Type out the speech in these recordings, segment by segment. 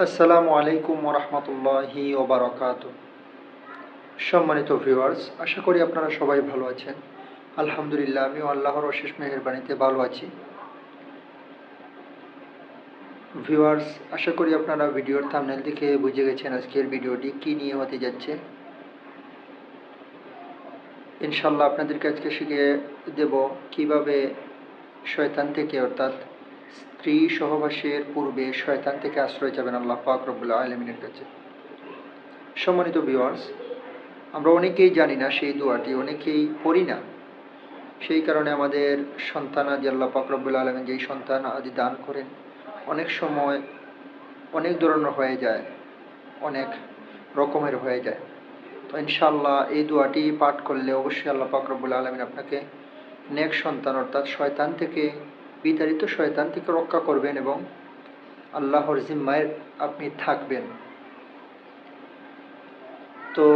আসসালামু আলাইকুম ওরহমতুল্লাহি ওবারাকাতুহ। সম্মানিত ভিউয়ার্স, আশা করি আপনারা সবাই ভালো আছেন। আলহামদুলিল্লাহ, আমিও আল্লাহর অশেষ মেহেরবানিতে ভালো আছি। ভিউয়ার্স, আশা করি আপনারা ভিডিওর থাম্বনেল দেখে বুঝে গেছেন আজকের ভিডিওটি কী নিয়ে হতে যাচ্ছে। ইনশাল্লাহ আপনাদেরকে আজকে শিখে দেব কিভাবে শয়তান থেকে, অর্থাৎ স্ত্রী সহবাসের পূর্বে শয়তান থেকে আশ্রয় যাবেন আল্লাহ পাক রব্বুল আলামিনের কাছে। সম্মানিত ভিউয়ার্স, আমরা অনেকেই জানি না সেই দোয়াটি, অনেকেই পড়ি না। সেই কারণে আমাদের সন্তান আদি আল্লাহ পাক রব্বুল আলামিন যেই সন্তান আদি দান করেন, অনেক সময় অনেক ধরনের হয়ে যায়, অনেক রকমের হয়ে যায়। তো ইনশাআল্লাহ এই দোয়াটি পাঠ করলে অবশ্যই আল্লাহ পাক রব্বুল আলামিন আপনাকে নেক সন্তান, অর্থাৎ শয়তান থেকে, বিতাড়িত শয়তান থেকে রক্ষা করবেন এবং আল্লাহর জিম্মায় আপনি থাকবেন। তো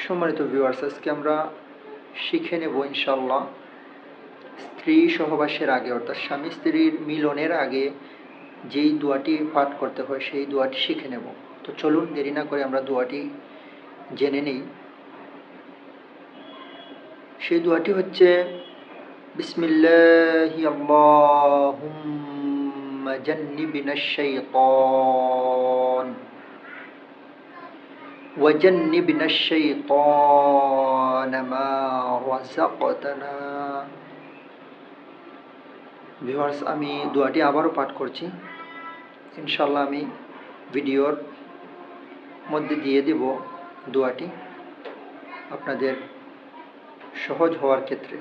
সম্মানিত ভিউয়ার্স, আজকে আমরা শিখে নেব ইনশাআল্লাহ স্ত্রী সহবাসের আগে, অর্থাৎ স্বামী স্ত্রীর মিলনের আগে যেই দোয়াটি পাঠ করতে হয় সেই দোয়াটি শিখে নেব। তো চলুন দেরি না করে আমরা দোয়াটি জেনে নিই। সেই দোয়াটি হচ্ছে বিসমিল্লাহি আল্লাহুম্মা জান্নিবিনাশ শাইতান ওয়াজান্নিবনাশ শাইতানা মা রাযাকতানা। ভিউয়ার্স, আমি দোয়াটি আবারও পাঠ করছি। ইনশাল্লাহ আমি ভিডিওর মধ্যে দিয়ে দেব দোয়াটি আপনাদের সহজ হওয়ার ক্ষেত্রে।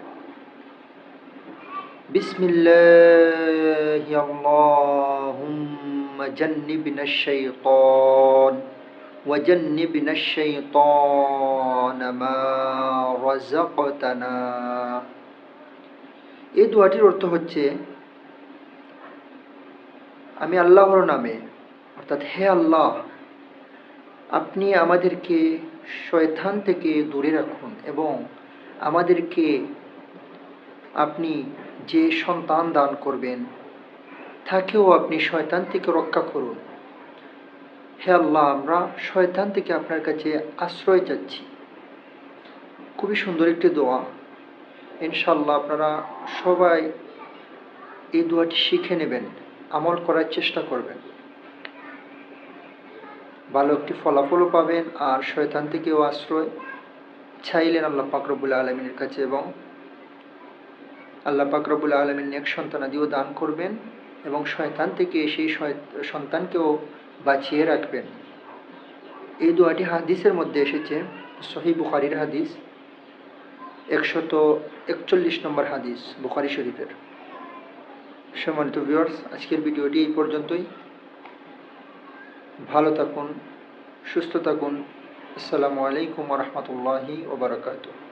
বিসমিল্লাহি আল্লাহুম্মা জান্নিবনাশ শাইতান ওয়াজান্নিবনাশ শাইতানা মা রাযাকতানা। এই দোয়াটির অর্থ হচ্ছে, আমি আল্লাহর নামে, অর্থাৎ হে আল্লাহ, আপনি আমাদেরকে শয়তান থেকে দূরে রাখুন এবং আমাদেরকে আপনি যে সন্তান দান করবেন তাকেও আপনি শয়তান থেকে রক্ষা করুন। হে আল্লাহ, আমরা শয়তান থেকে আপনার কাছে আশ্রয় চাচ্ছি। খুবই সুন্দর একটি দোয়া। ইনশাআল্লাহ আপনারা সবাই এই দোয়াটি শিখে নেবেন, আমল করার চেষ্টা করবেন, ভালো একটি ফলাফলও পাবেন আর শয়তান থেকেও আশ্রয় চাইলেন আল্লাহ পাক রব্বুল আলামিনের কাছে এবং আল্লাহ পাক রব্বুল আলামিন নেক সন্তানাদিও দান করবেন এবং শয়তান থেকে সেই সন্তানকেও বাঁচিয়ে রাখবেন। এই দোয়াটি হাদিসের মধ্যে এসেছে, সহিহ বুখারীর হাদিস, 141 নম্বর হাদিস বুখারী শরীফের। সম্মানিত ভিউয়ার্স, আজকের ভিডিওটি এই পর্যন্তই। ভালো থাকুন, সুস্থ থাকুন। আসসালামু আলাইকুম ওয়া রাহমাতুল্লাহি ওয়া বারাকাতুহু।